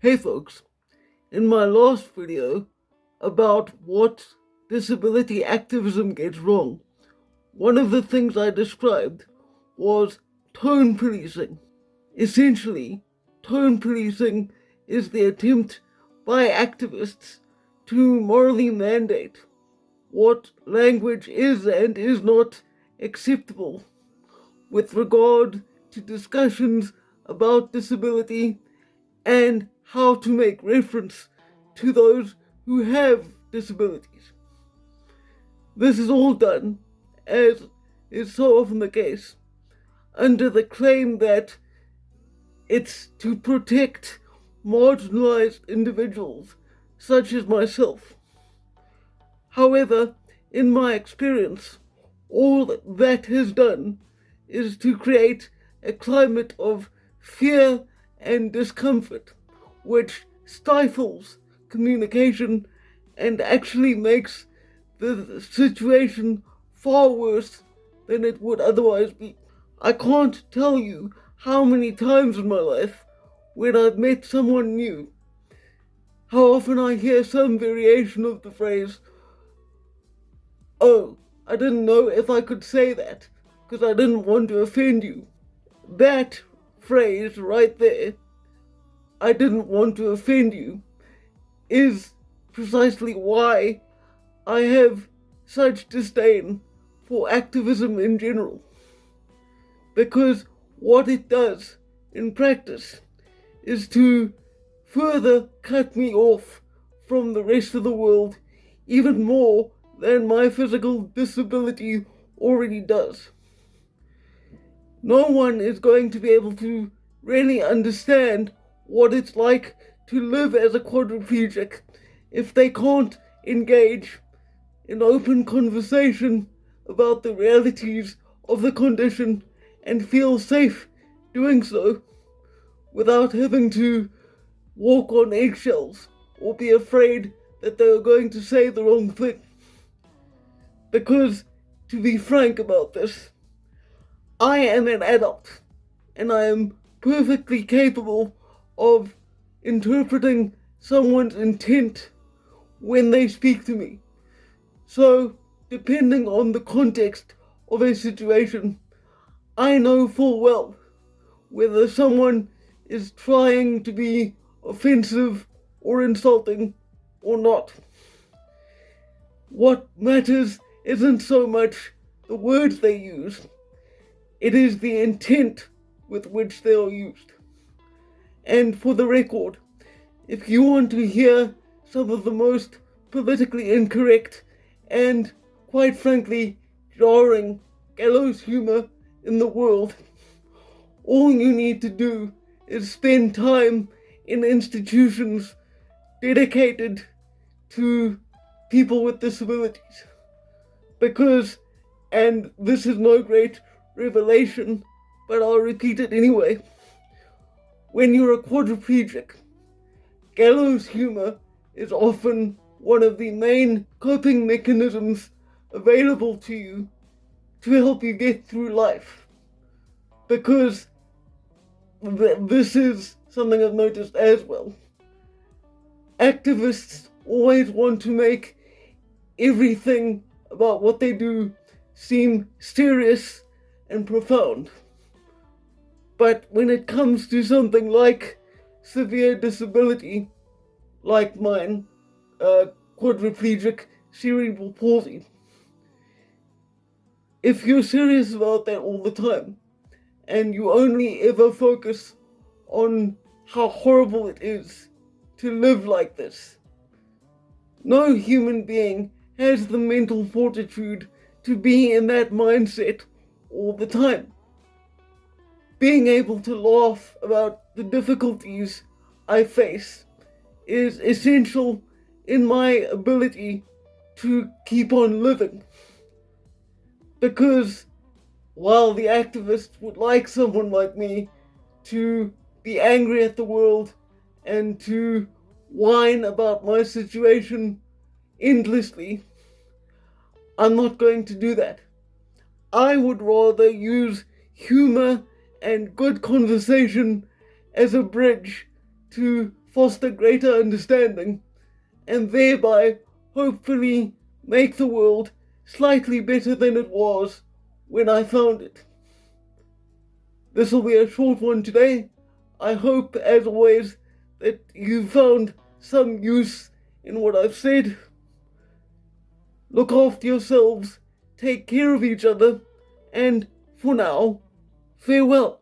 Hey folks, in my last video about what disability activism gets wrong, one of the things I described was tone policing. Essentially, tone policing is the attempt by activists to morally mandate what language is and is not acceptable with regard to discussions about disability and how to make reference to those who have disabilities. This is all done, as is so often the case, under the claim that it's to protect marginalized individuals such as myself. However, in my experience, all that has done is to create a climate of fear and discomfort, which stifles communication and actually makes the situation far worse than it would otherwise be. I can't tell you how many times in my life when I've met someone new, how often I hear some variation of the phrase, "Oh, I didn't know if I could say that because I didn't want to offend you." That phrase right there, "I didn't want to offend you," is precisely why I have such disdain for activism in general. Because what it does in practice is to further cut me off from the rest of the world even more than my physical disability already does. No one is going to be able to really understand what it's like to live as a quadriplegic if they can't engage in open conversation about the realities of the condition and feel safe doing so without having to walk on eggshells or be afraid that they are going to say the wrong thing. Because, to be frank about this, I am an adult and I am perfectly capable of interpreting someone's intent when they speak to me. So, depending on the context of a situation, I know full well whether someone is trying to be offensive or insulting or not. What matters isn't so much the words they use, it is the intent with which they are used. And for the record, if you want to hear some of the most politically incorrect and, quite frankly, jarring gallows humor in the world, all you need to do is spend time in institutions dedicated to people with disabilities. Because, and this is no great revelation, but I'll repeat it anyway, when you're a quadriplegic, gallows humor is often one of the main coping mechanisms available to you to help you get through life. Because this is something I've noticed as well. Activists always want to make everything about what they do seem serious and profound. But when it comes to something like severe disability, like mine, quadriplegic cerebral palsy, if you're serious about that all the time, and you only ever focus on how horrible it is to live like this, no human being has the mental fortitude to be in that mindset all the time. Being able to laugh about the difficulties I face is essential in my ability to keep on living. Because while the activists would like someone like me to be angry at the world and to whine about my situation endlessly, I'm not going to do that. I would rather use humor and good conversation as a bridge to foster greater understanding, and thereby hopefully make the world slightly better than it was when I found it. This will be a short one today. I hope, as always, that you found some use in what I've said. Look after yourselves, take care of each other, and for now, farewell.